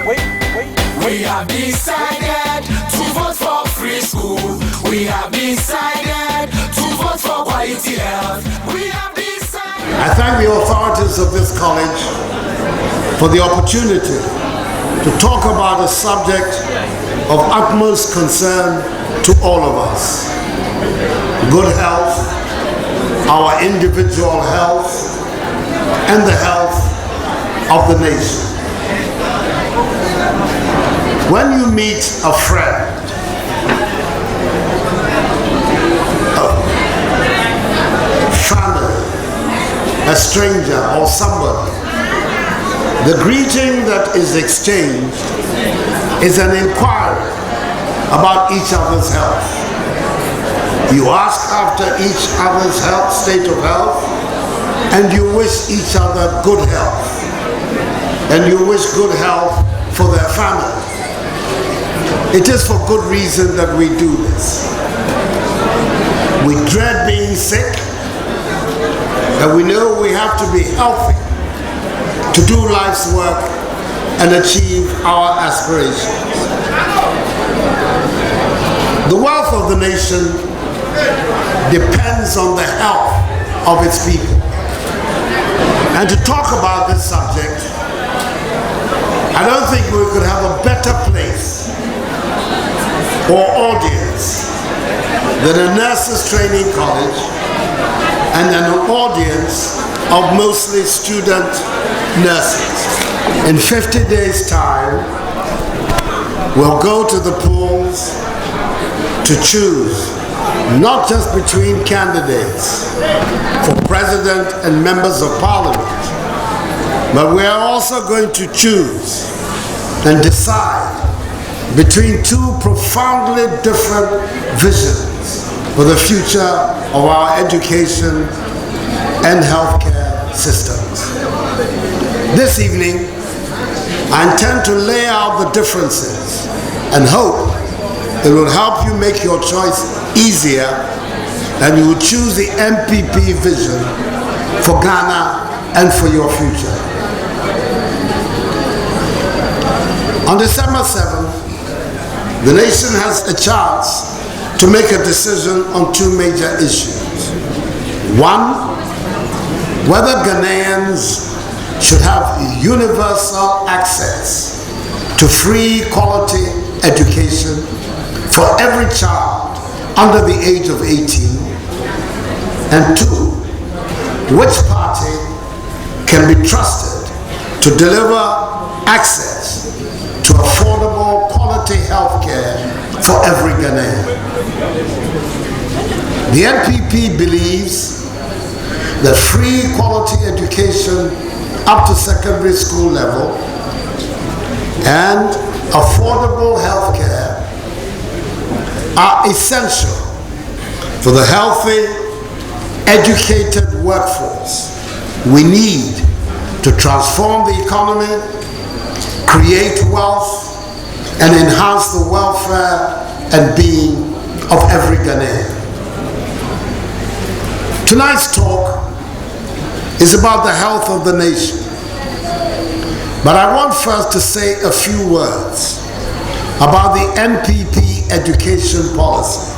We have decided to vote for free school. We have decided to vote for quality health. We have decided. I thank the authorities of this college for the opportunity to talk about a subject of utmost concern to all of us. Good health, our individual health, and the health of the nation. When you meet a friend, a family, a stranger, or somebody, the greeting that is exchanged is an inquiry about each other's health. You ask after each other's health, state of health, and you wish each other good health. And you wish good health for their family. It is for good reason that we do this. We dread being sick, and we know we have to be healthy to do life's work and achieve our aspirations. The wealth of the nation depends on the health of its people. And to talk about this subject, I don't think we could have a better place or audience than a nurses training college and an audience of mostly student nurses. In 50 days' time, we'll go to the polls to choose not just between candidates for president and members of parliament, but we are also going to choose and decide between two profoundly different visions for the future of our education and healthcare systems. This evening, I intend to lay out the differences and hope it will help you make your choice easier and you will choose the MPP vision for Ghana and for your future. On December 7th, the nation has a chance to make a decision on two major issues. One, whether Ghanaians should have universal access to free quality education for every child under the age of 18. And two, which party can be trusted to deliver access to affordable quality health care for every Ghanaian. The NPP believes that free quality education up to secondary school level and affordable health care are essential for the healthy, educated workforce we need to transform the economy, create wealth, and enhance the welfare and being of every Ghanaian. Tonight's talk is about the health of the nation. But I want first to say a few words about the NPP education policy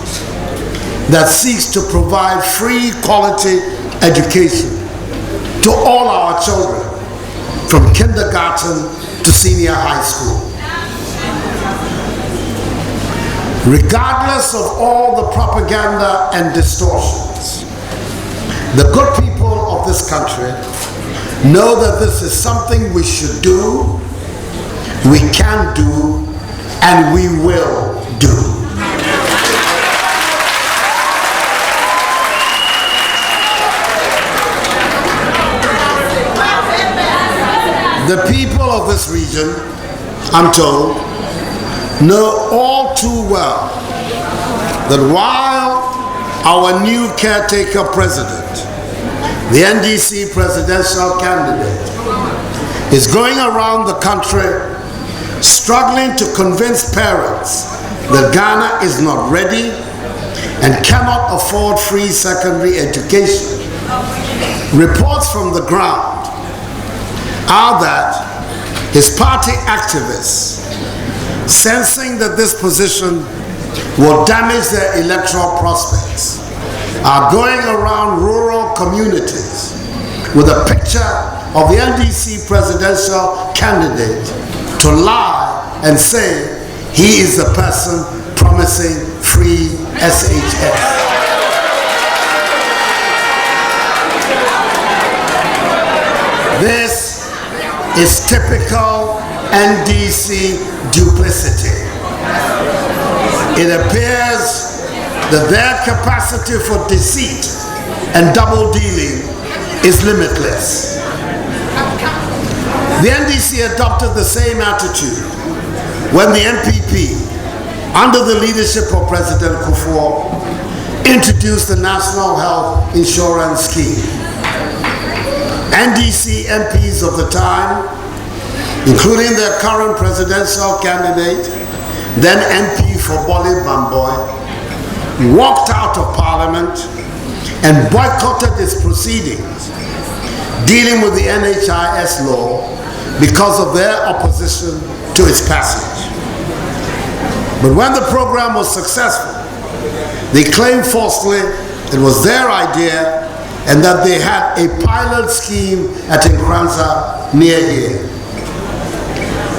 that seeks to provide free quality education to all our children from kindergarten to senior high school. Regardless of all the propaganda and distortions, the good people of this country know that this is something we should do, we can do, and we will do. The people of this region, I'm told, know all too well that while our new caretaker president, the NDC presidential candidate, is going around the country struggling to convince parents that Ghana is not ready and cannot afford free secondary education, reports from the ground are that his party activists, sensing that this position will damage their electoral prospects, are going around rural communities with a picture of the NDC presidential candidate to lie and say he is the person promising free SHS. This is typical NDC duplicity. It appears that their capacity for deceit and double dealing is limitless. The NDC adopted the same attitude when the NPP, under the leadership of President Akufo-Addo, introduced the National Health Insurance Scheme. NDC MPs of the time, including their current presidential candidate, then MP for Bole Bamboy, walked out of Parliament and boycotted its proceedings dealing with the NHIS law because of their opposition to its passage. But when the program was successful, they claimed falsely it was their idea and that they had a pilot scheme at Nkranza near here.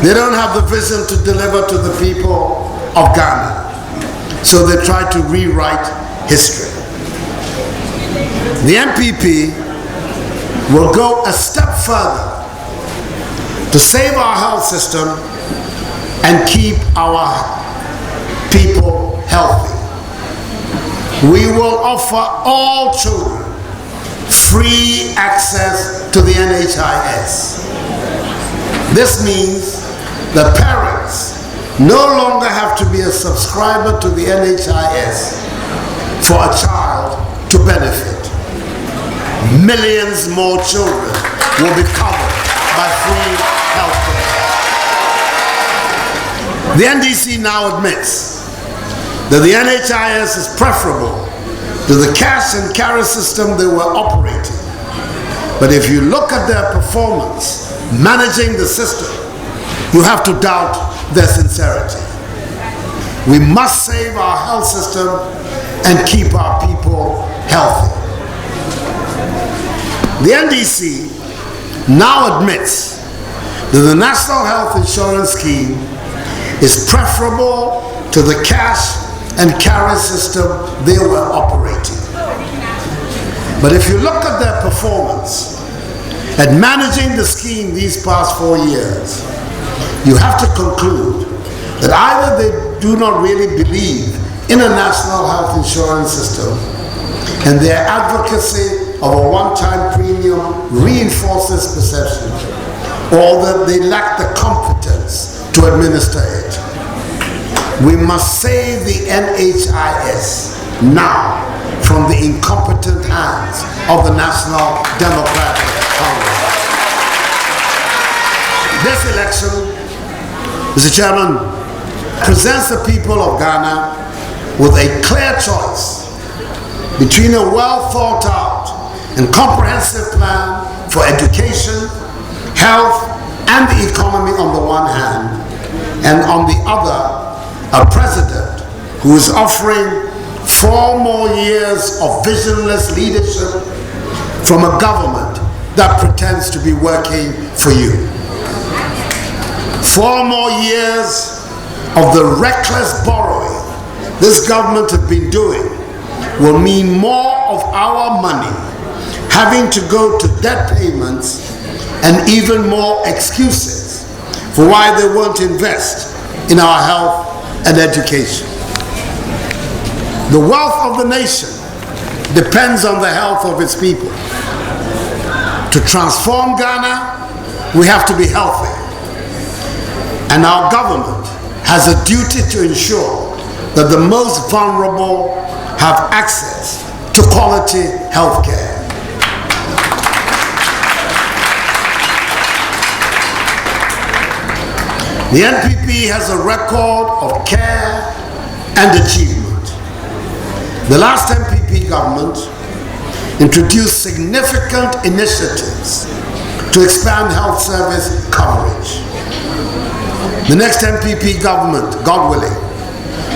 They don't have the vision to deliver to the people of Ghana, so they try to rewrite history. The NPP will go a step further to save our health system and keep our people healthy. We will offer all children free access to the NHIS. This means that parents no longer have to be a subscriber to the NHIS for a child to benefit. Millions more children will be covered by free health care. The NDC now admits that the NHIS is preferable to the cash and carry system they were operating. But if you look at their performance managing the system, you have to doubt their sincerity. We must save our health system and keep our people healthy. The NDC now admits that the National Health Insurance Scheme is preferable to the cash and carry system they were operating. But if you look at their performance at managing the scheme these past 4 years, you have to conclude that either they do not really believe in a national health insurance system and their advocacy of a one-time premium reinforces perception, or that they lack the competence to administer it. We must save the NHIS now from the incompetent hands of the National Democratic Congress. This election, Mr. Chairman, presents the people of Ghana with a clear choice between a well-thought-out and comprehensive plan for education, health, and the economy on the one hand, and on the other, a president who is offering 4 more years of visionless leadership from a government that pretends to be working for you. 4 more years of the reckless borrowing this government has been doing will mean more of our money having to go to debt payments and even more excuses for why they won't invest in our health and education. The wealth of the nation depends on the health of its people. To transform Ghana, we have to be healthy. And our government has a duty to ensure that the most vulnerable have access to quality health care. The NPP has a record of care and achievement. The last NPP government introduced significant initiatives to expand health service coverage. The next MPP government, God willing,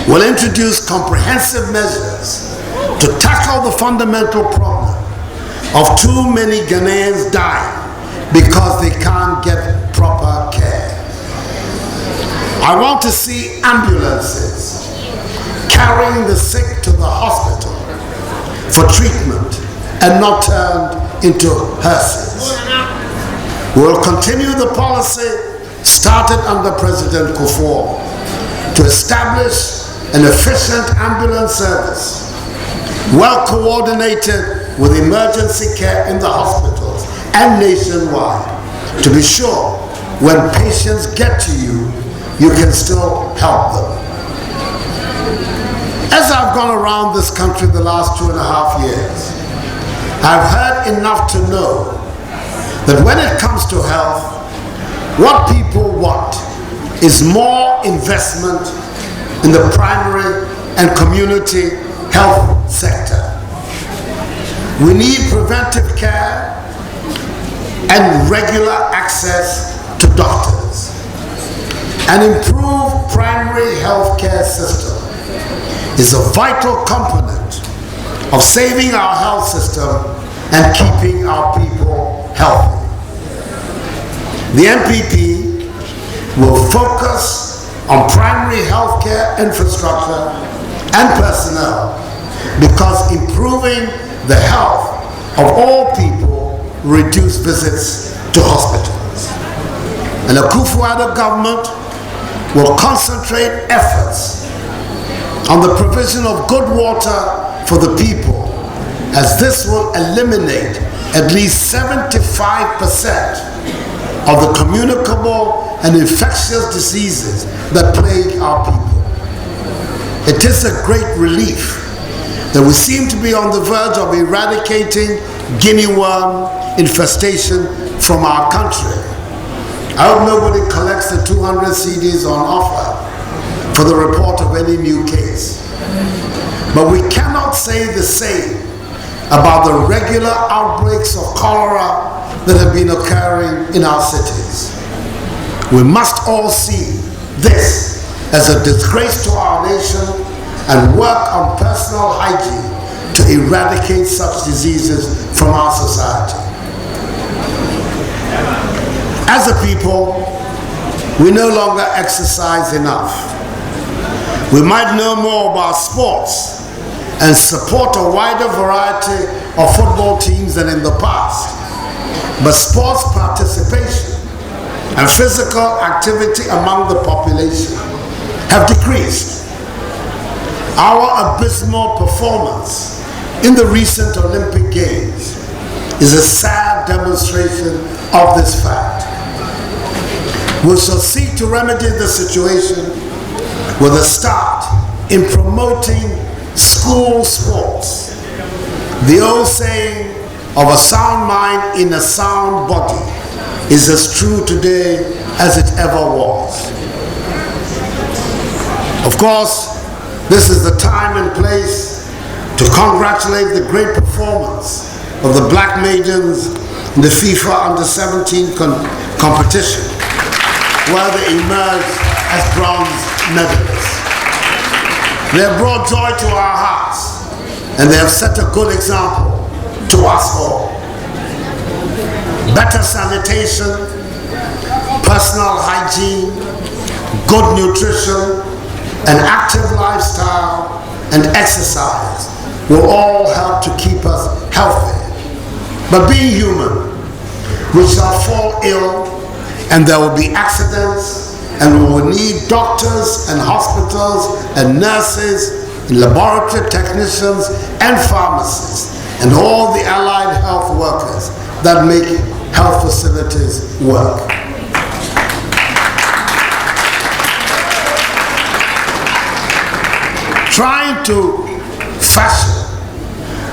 will introduce comprehensive measures to tackle the fundamental problem of too many Ghanaians dying because they can't get proper care. I want to see ambulances carrying the sick to the hospital for treatment and not turned into hearses. We will continue the policy started under President Akufo-Addo to establish an efficient ambulance service, well coordinated with emergency care in the hospitals and nationwide, to be sure when patients get to you, you can still help them. As I've gone around this country the last 2.5 years, I've heard enough to know that when it comes to health, what people want is more investment in the primary and community health sector. We need preventive care and regular access to doctors. An improved primary health care system is a vital component of saving our health system and keeping our people healthy. The MPP will focus on primary health care infrastructure and personnel because improving the health of all people reduce visits to hospitals. And the Akufo-Addo government will concentrate efforts on the provision of good water for the people, as this will eliminate at least 75% of the communicable and infectious diseases that plague our people. It is a great relief that we seem to be on the verge of eradicating guinea worm infestation from our country. I hope nobody collects the 200 CDs on offer for the report of any new case. But we cannot say the same about the regular outbreaks of cholera that have been occurring in our cities. We must all see this as a disgrace to our nation and work on personal hygiene to eradicate such diseases from our society. As a people, we no longer exercise enough. We might know more about sports and support a wider variety of football teams than in the past. But sports participation and physical activity among the population have decreased. Our abysmal performance in the recent Olympic Games is a sad demonstration of this fact. We shall seek to remedy the situation with a start in promoting school sports. The old saying of a sound mind in a sound body is as true today as it ever was. Of course, this is the time and place to congratulate the great performance of the black maidens in the FIFA Under-17 competition, where they emerged as bronze medalists. They have brought joy to our hearts, and they have set a good example to us all. Better sanitation, personal hygiene, good nutrition, an active lifestyle, and exercise will all help to keep us healthy. But being human, we shall fall ill, and there will be accidents, and we will need doctors and hospitals and nurses and laboratory technicians and pharmacists and all the allied health workers that make health facilities work. Trying to fashion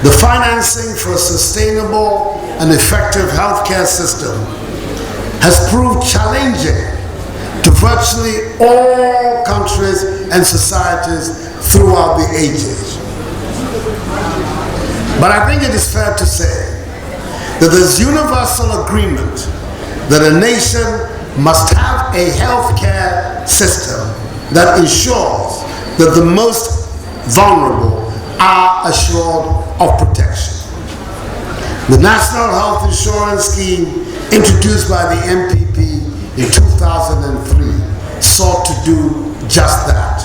the financing for a sustainable and effective healthcare system has proved challenging to virtually all countries and societies throughout the ages. But I think it is fair to say that there's universal agreement that a nation must have a healthcare system that ensures that the most vulnerable are assured of protection. The National Health Insurance Scheme, introduced by the NPP in 2003, sought to do just that.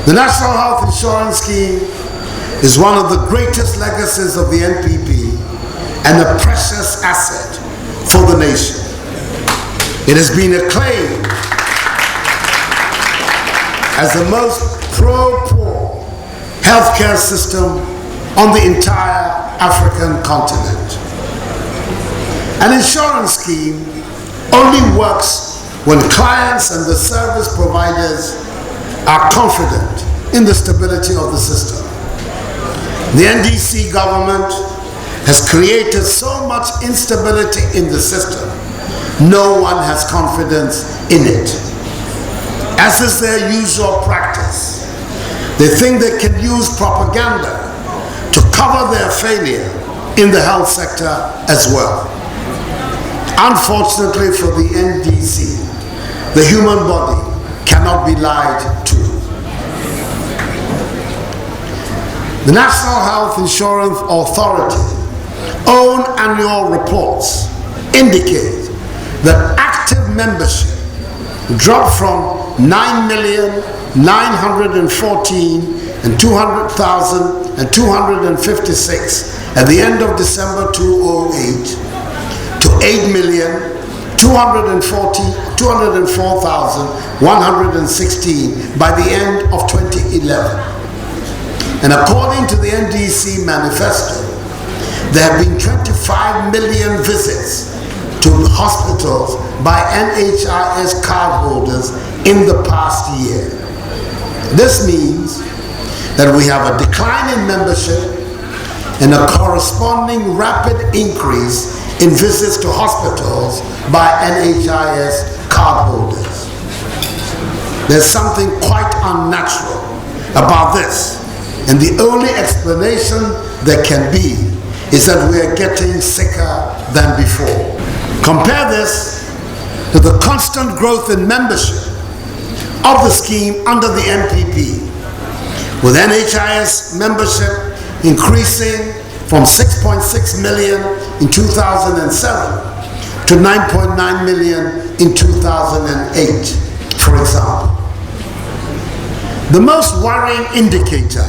The National Health Insurance Scheme is one of the greatest legacies of the NPP and a precious asset for the nation. It has been acclaimed as the most pro-poor healthcare system on the entire African continent. An insurance scheme only works when clients and the service providers are confident in the stability of the system. The NDC government has created so much instability in the system, no one has confidence in it. As is their usual practice, they think they can use propaganda to cover their failure in the health sector as well. Unfortunately for the NDC, the human body cannot be lied to. The National Health Insurance Authority own annual reports indicate that active membership dropped from 9,914,200,256 at the end of December 2008 to 8,204,116 by the end of 2011. And according to the NDC manifesto, there have been 25 million visits to hospitals by NHIS cardholders in the past year. This means that we have a decline in membership and a corresponding rapid increase in visits to hospitals by NHIS cardholders. There's something quite unnatural about this, and the only explanation there can be is that we are getting sicker than before. Compare this to the constant growth in membership of the scheme under the NPP, with NHIS membership increasing from 6.6 million in 2007 to 9.9 million in 2008, for example. The most worrying indicator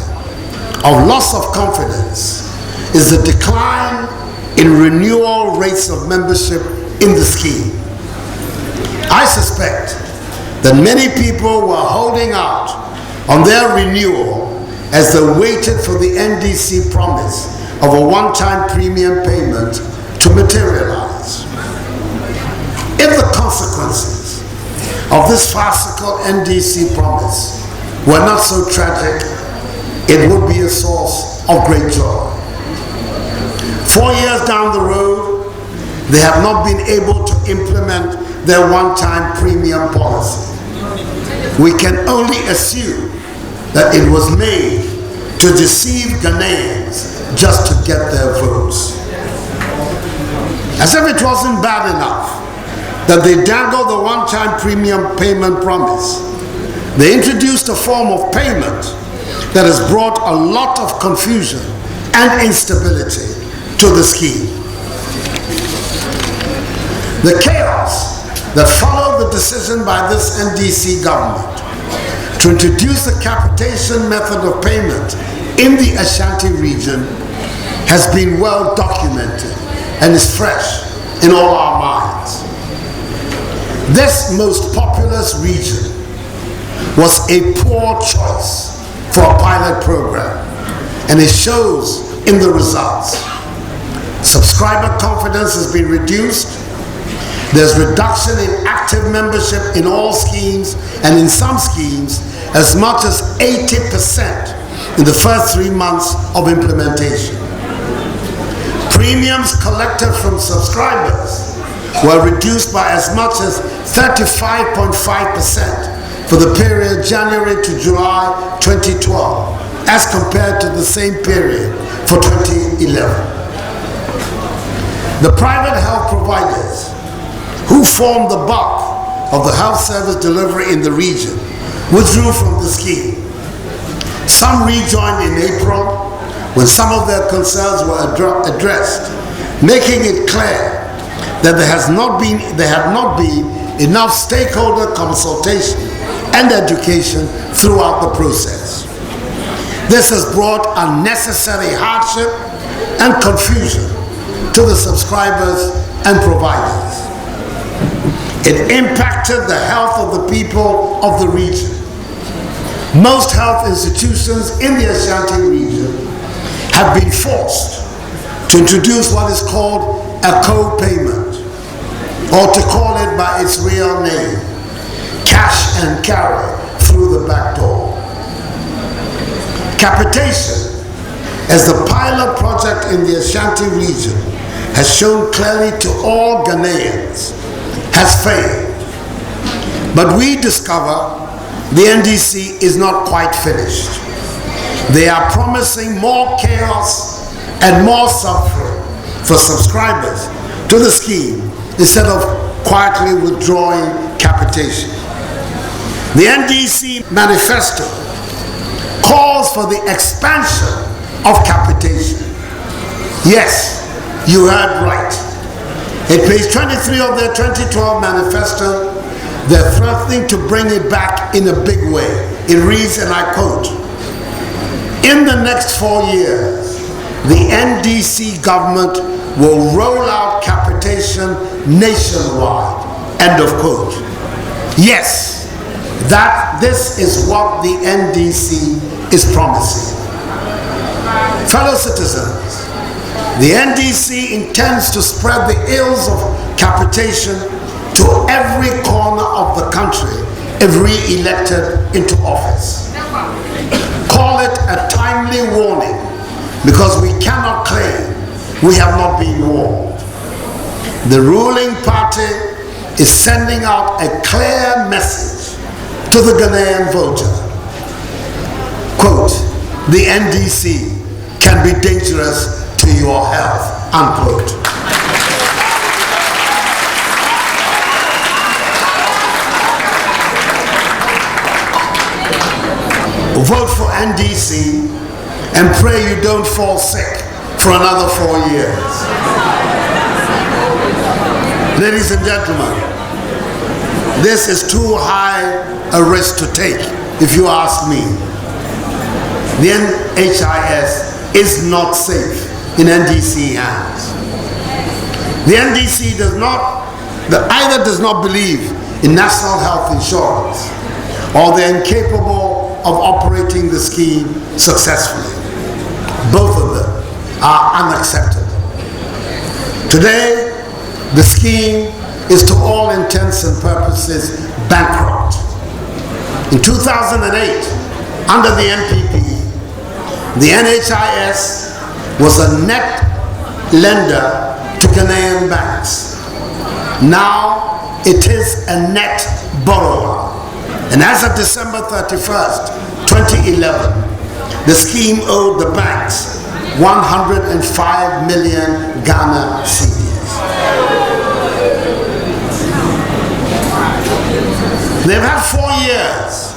of loss of confidence is the decline in renewal rates of membership in the scheme. I suspect that many people were holding out on their renewal as they waited for the NDC promise of a one-time premium payment to materialize. If the consequences of this farcical NDC promise were not so tragic, it would be a source of great joy. 4 years down the road, they have not been able to implement their one-time premium policy. We can only assume that it was made to deceive Ghanaians just to get their votes. As if it wasn't bad enough that they dangled the one-time premium payment promise, they introduced a form of payment that has brought a lot of confusion and instability to the scheme. The chaos that followed the decision by this NDC government to introduce the capitation method of payment in the Ashanti region has been well documented and is fresh in all our minds. This most populous region was a poor choice for a pilot program, and it shows in the results. Subscriber confidence has been reduced. There's reduction in active membership in all schemes, and in some schemes, as much as 80% in the first 3 months of implementation. Premiums collected from subscribers were reduced by as much as 35.5% for the period January to July 2012, as compared to the same period for 2011. The private health providers who formed the bulk of the health service delivery in the region, withdrew from the scheme. Some rejoined in April when some of their concerns were addressed, making it clear that there had not been enough stakeholder consultation and education throughout the process. This has brought unnecessary hardship and confusion to the subscribers and providers. It impacted the health of the people of the region. Most health institutions in the Ashanti region have been forced to introduce what is called a co-payment, or to call it by its real name, cash and carry through the back door. Capitation, as the pilot project in the Ashanti region has shown clearly to all Ghanaians, has failed. But we discover the NDC is not quite finished. They are promising more chaos and more suffering for subscribers to the scheme instead of quietly withdrawing capitation. The NDC manifesto calls for the expansion of capitation. Yes, you heard right. At page 23 of their 2012 manifesto, they're threatening to bring it back in a big way. It reads, and I quote, "In the next 4 years, the NDC government will roll out capitation nationwide." End of quote. Yes, this is what the NDC is promising. Fellow citizens, the NDC intends to spread the ills of capitation to every corner of the country if re-elected into office. Call it a timely warning, because we cannot claim we have not been warned. The ruling party is sending out a clear message to the Ghanaian voter. Quote, "The NDC can be dangerous to your health," unquote. Vote for NDC and pray you don't fall sick for another 4 years. Ladies and gentlemen, this is too high a risk to take, if you ask me. The NHIS is not safe in NDC hands. The NDC either does not believe in national health insurance, or they're incapable of operating the scheme successfully. Both of them are unacceptable. Today, the scheme is to all intents and purposes bankrupt. In 2008, under the NPP, the NHIS was a net lender to Ghanaian banks. Now, it is a net borrower. And as of December 31st, 2011, the scheme owed the banks 105 million Ghana cedis. They've had 4 years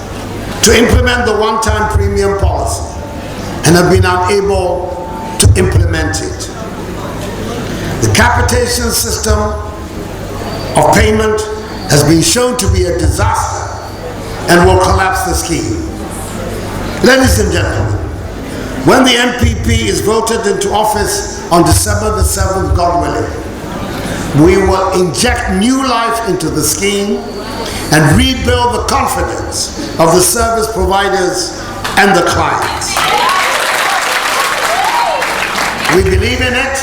to implement the one-time premium policy and have been unable to implement it. The capitation system of payment has been shown to be a disaster and will collapse the scheme. Ladies and gentlemen, when the NPP is voted into office on December the 7th, God willing, we will inject new life into the scheme and rebuild the confidence of the service providers and the clients. We believe in it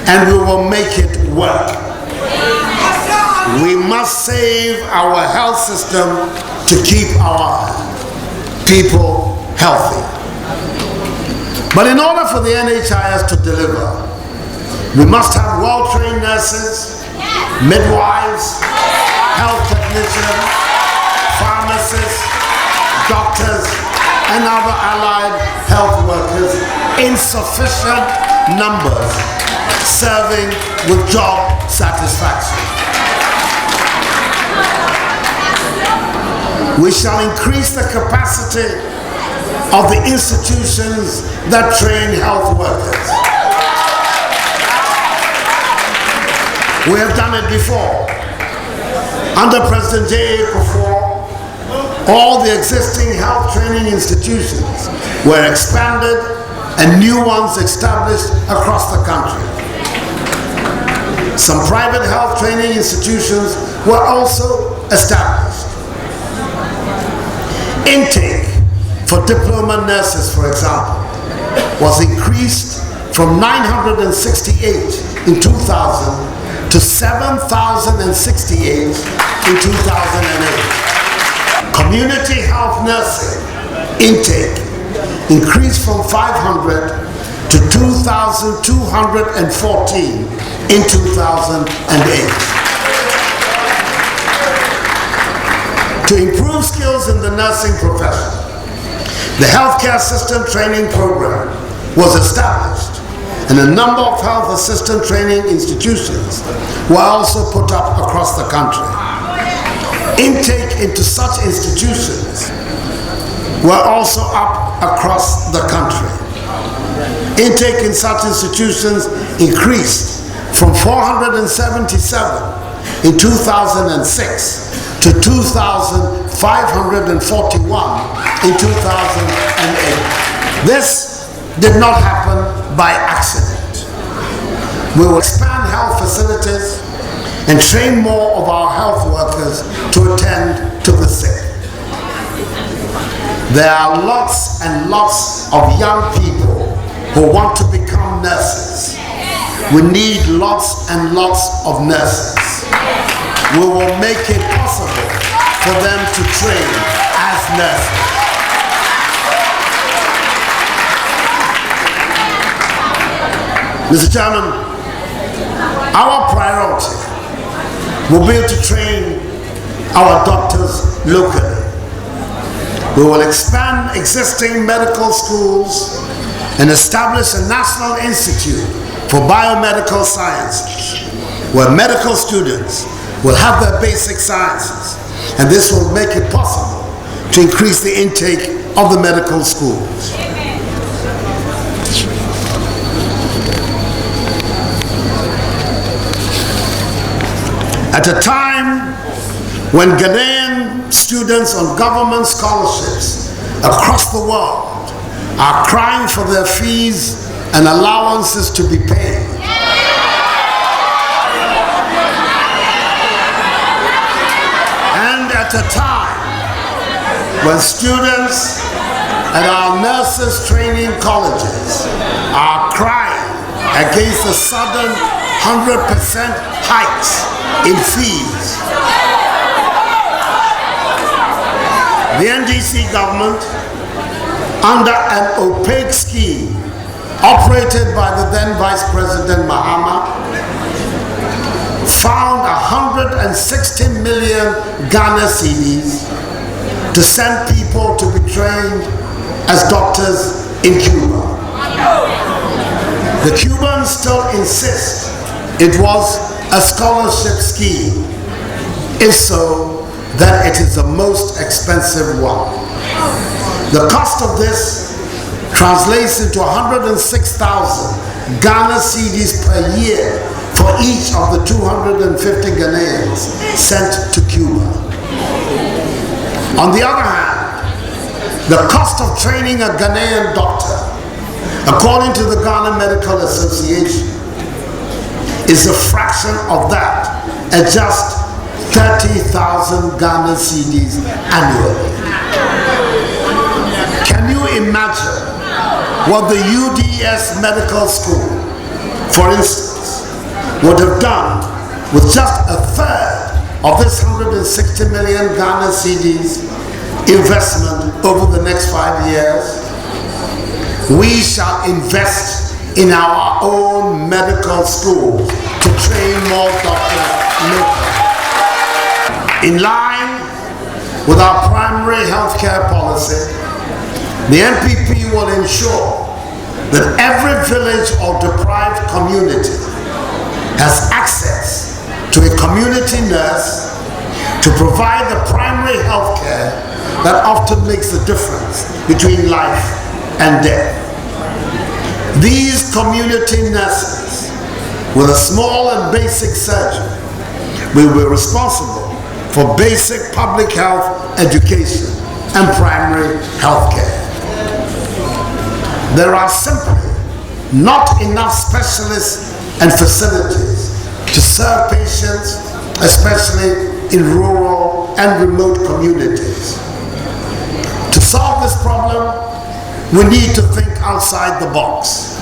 and we will make it work. We must save our health system to keep our people healthy. But in order for the NHIS to deliver, we must have well-trained nurses, midwives, health technicians, pharmacists, doctors, and other allied health workers in sufficient numbers serving with job satisfaction. We shall increase the capacity of the institutions that train health workers. We have done it before. Under President Akufo-Addo, all the existing health training institutions were expanded and new ones established across the country. Some private health training institutions were also established. Intake for diploma nurses, for example, was increased from 968 in 2000 to 7,068 in 2008. Community health nursing intake increased from 500 to 2,214 in 2008. To improve skills in the nursing profession, the healthcare system training program was established, and a number of health assistant training institutions were also put up across the country. Intake into such institutions were also up across the country. Intake in such institutions increased from 477 in 2006 to 2,541 in 2008. This did not happen by accident. We will expand health facilities and train more of our health workers to attend to the sick. There are lots and lots of young people who want to become nurses. We need lots and lots of nurses. We will make it possible for them to train as nurses. Mr. Chairman, our priority will be to train our doctors locally. We will expand existing medical schools and establish a national institute for biomedical sciences, where medical students will have their basic sciences, and this will make it possible to increase the intake of the medical schools. At a time when Ghanaian students on government scholarships across the world are crying for their fees and allowances to be paid, and at a time when students at our nurses training colleges are crying against the sudden 100% hikes in fees, the NDC government, under an opaque scheme operated by the then Vice President Mahama, found 160 million Ghana cedis to send people to be trained as doctors in Cuba. The Cubans still insist it was a scholarship scheme. If so, then it is the most expensive one. The cost of this translates into 106,000 Ghana cedis per year for each of the 250 Ghanaians sent to Cuba. On the other hand, the cost of training a Ghanaian doctor, according to the Ghana Medical Association, is a fraction of that at just 30,000 Ghana cedis annually. Can you imagine what the UDS Medical School, for instance, would have done with just a third of this 160 million Ghana cedis investment over the next 5 years? We shall invest in our own medical schools to train more doctors locally. In line with our primary healthcare policy, the NPP will ensure that every village or deprived community has access to a community nurse to provide the primary healthcare that often makes the difference between life and death. These community nurses, with a small and basic surgery, will be responsible for basic public health education and primary health care. There are simply not enough specialists and facilities to serve patients, especially in rural and remote communities. To solve this problem, we need to think outside the box.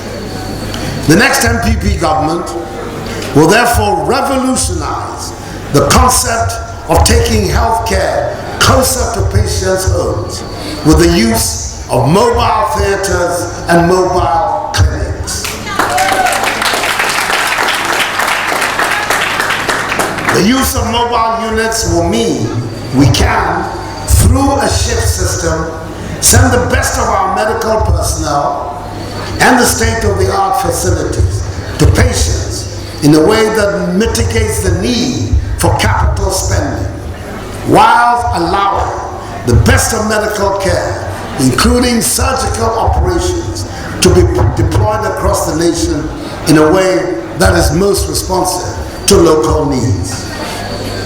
The next MPP government will therefore revolutionize the concept of taking health care closer to patients' homes with the use of mobile theaters and mobile clinics. The use of mobile units will mean we can, through a shift system, send the best of our medical personnel and the state-of-the-art facilities to patients in a way that mitigates the need for capital spending, while allowing the best of medical care, including surgical operations, to be deployed across the nation in a way that is most responsive to local needs.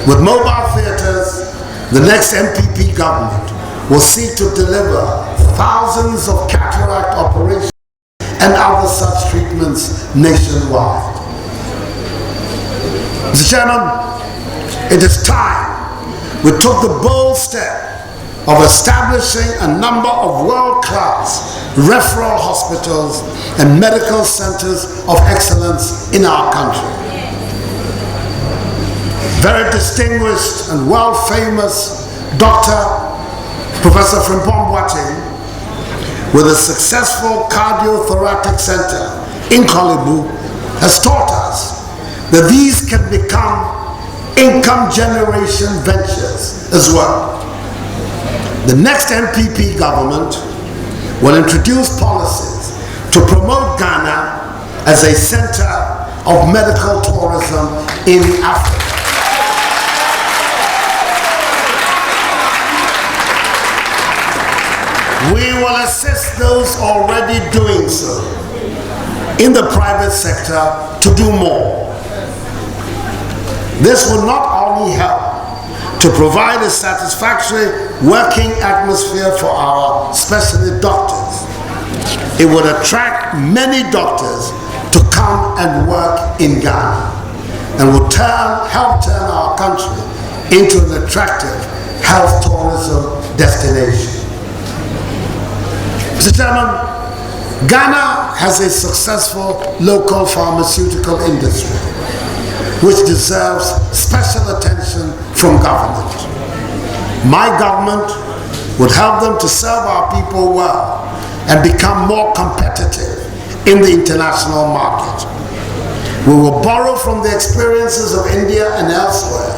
With mobile theaters, the next MPP government will seek to deliver thousands of cataract operations and other such treatments nationwide. Mr. Chairman, it is time we took the bold step of establishing a number of world-class referral hospitals and medical centers of excellence in our country. Very distinguished and world-famous Dr. Professor Frimpong Boateng, with a successful cardiothoracic center in Kolebu, has taught us that these can become income generation ventures as well. The next MPP government will introduce policies to promote Ghana as a center of medical tourism in Africa. We will assist those already doing so in the private sector to do more. This will not only help to provide a satisfactory working atmosphere for our specialty doctors, it would attract many doctors to come and work in Ghana and will help turn our country into an attractive health tourism destination. Mr. Chairman, Ghana has a successful local pharmaceutical industry which deserves special attention from government. My government would help them to serve our people well and become more competitive in the international market. We will borrow from the experiences of India and elsewhere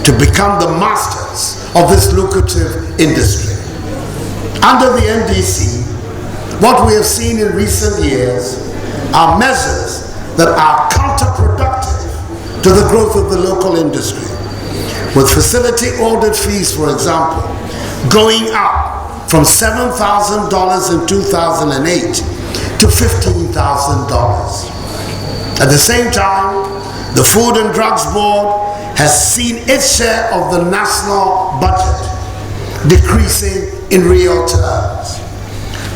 to become the masters of this lucrative industry. Under the NDC, what we have seen in recent years are measures that are counterproductive to the growth of the local industry, with facility audit fees, for example, going up from $7,000 in 2008 to $15,000. At the same time, the Food and Drugs Board has seen its share of the national budget decreasing in real terms.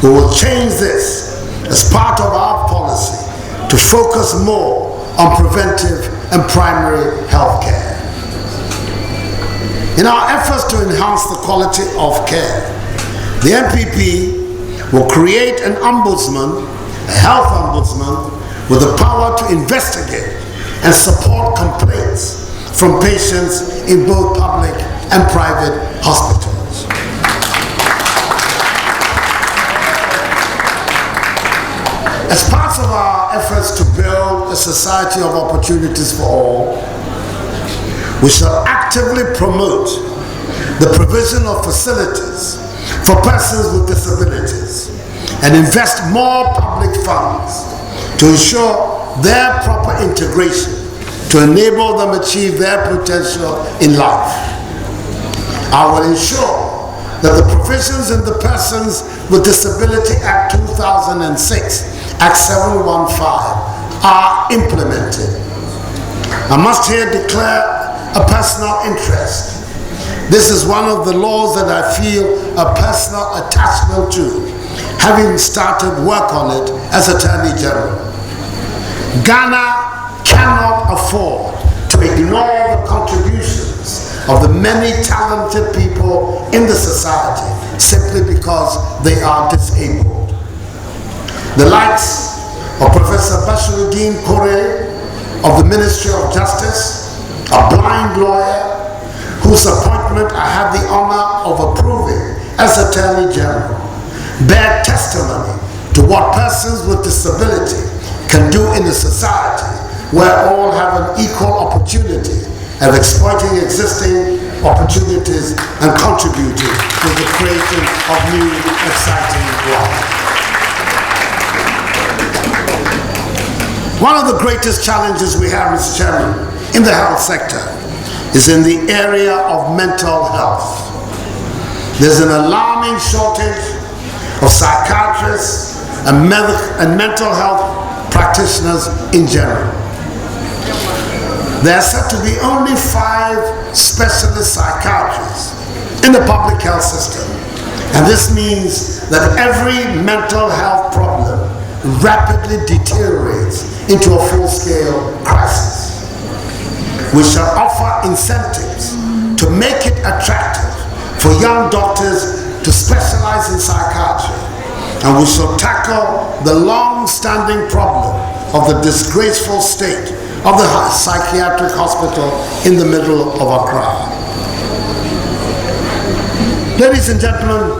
We will change this as part of our policy to focus more on preventive and primary health care. In our efforts to enhance the quality of care, the MPP will create an ombudsman, a health ombudsman, with the power to investigate and support complaints from patients in both public and private hospitals. As part of our efforts to build a society of opportunities for all, we shall actively promote the provision of facilities for persons with disabilities and invest more public funds to ensure their proper integration to enable them achieve their potential in life. I will ensure that the provisions in the Persons with Disability Act 2006, Act 715, are implemented. I must here declare a personal interest. This is one of the laws that I feel a personal attachment to, having started work on it as Attorney General. Ghana cannot afford to ignore the contributions of the many talented people in the society simply because they are disabled. The likes of Professor Bashiruddin Kore of the Ministry of Justice, a blind lawyer whose appointment I had the honor of approving as Attorney General, bear testimony to what persons with disability can do in a society where all have an equal opportunity of exploiting existing opportunities and contributing to the creation of new, exciting life. One of the greatest challenges we have, Mr. Chairman, in the health sector is in the area of mental health. There's an alarming shortage of psychiatrists and mental health practitioners in general. There are said to be only 5 specialist psychiatrists in the public health system, and this means that every mental health problem rapidly deteriorates into a full-scale crisis. We shall offer incentives to make it attractive for young doctors to specialize in psychiatry, and we shall tackle the long-standing problem of the disgraceful state of the psychiatric hospital in the middle of Accra. Ladies and gentlemen,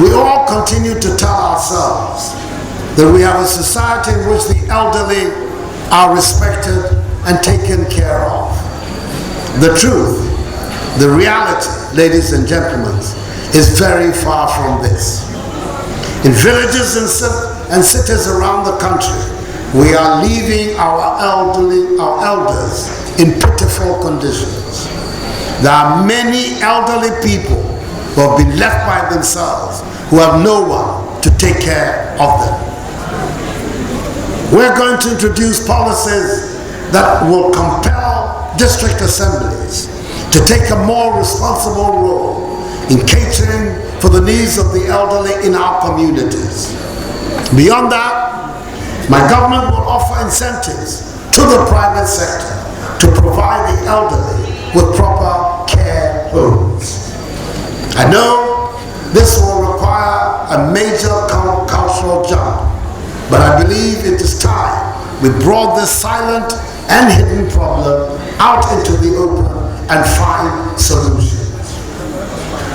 we all continue to tell ourselves that we have a society in which the elderly are respected and taken care of. The truth, the reality, ladies and gentlemen, is very far from this. In villages and cities around the country, we are leaving our elders in pitiful conditions. There are many elderly people who have been left by themselves, who have no one to take care of them. We're going to introduce policies that will compel district assemblies to take a more responsible role in catering for the needs of the elderly in our communities. Beyond that, my government will offer incentives to the private sector to provide the elderly with proper care homes. I know this will require a major cultural jump, but I believe it is time we brought this silent and hidden problem out into the open and find solutions.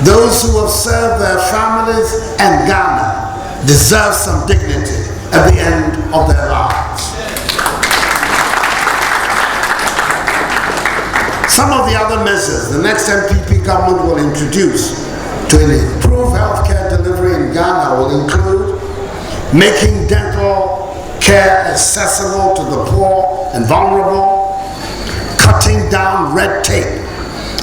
Those who have served their families and Ghana deserve some dignity at the end of their lives. Some of the other measures the next MPP government will introduce to improve healthcare delivery in Ghana will include making dental care accessible to the poor and vulnerable, cutting down red tape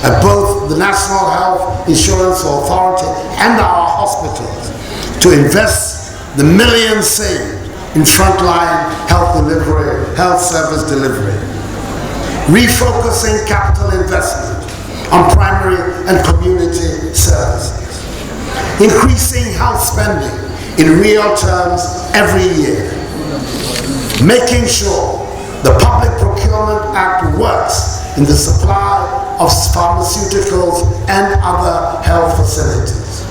at both the National Health Insurance Authority and our hospitals to invest the millions saved in frontline health service delivery, refocusing capital investment on primary and community services, increasing health spending in real terms every year, making sure the Public Procurement Act works in the supply of pharmaceuticals and other health facilities,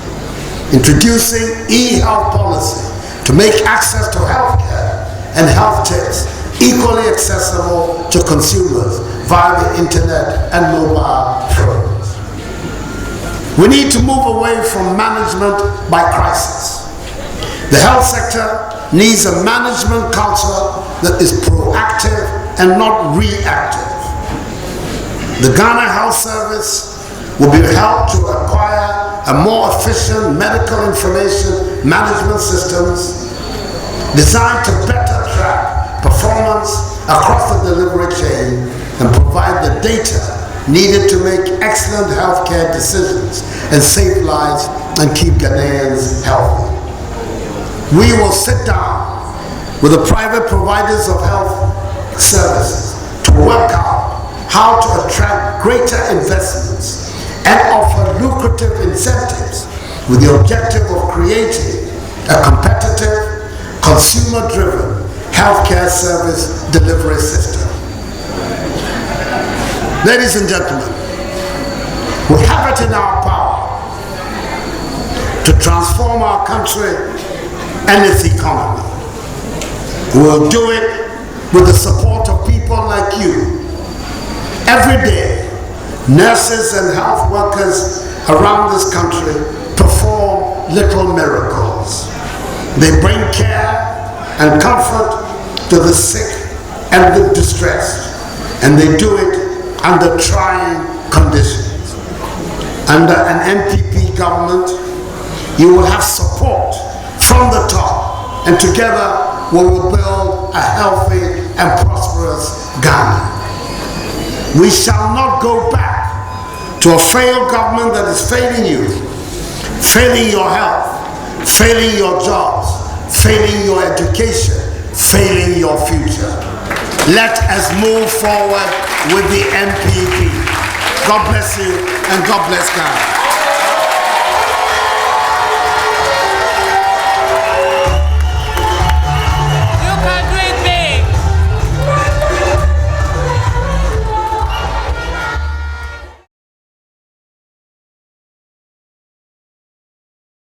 introducing e-health policy to make access to healthcare and health tips equally accessible to consumers via the internet and mobile phones. We need to move away from management by crisis. The health sector needs a management culture that is proactive and not reactive. The Ghana Health Service will be helped to acquire a more efficient medical information management systems designed to better track performance across the delivery chain and provide the data needed to make excellent healthcare decisions and save lives and keep Ghanaians healthy. We will sit down with the private providers of health services to work out how to attract greater investments and offer lucrative incentives with the objective of creating a competitive, consumer-driven healthcare service delivery system. Ladies and gentlemen, we have it in our power to transform our country and its economy. We will do it with the support of people like you. Every day, nurses and health workers around this country perform little miracles. They bring care and comfort to the sick and the distressed, and they do it under trying conditions. Under an NPP government, you will have support from the top, and together we will build a healthy and prosperous Ghana. We shall not go back to a failed government that is failing you, failing your health, failing your jobs, failing your education, failing your future. Let us move forward with the NPP. God bless you and God bless Ghana.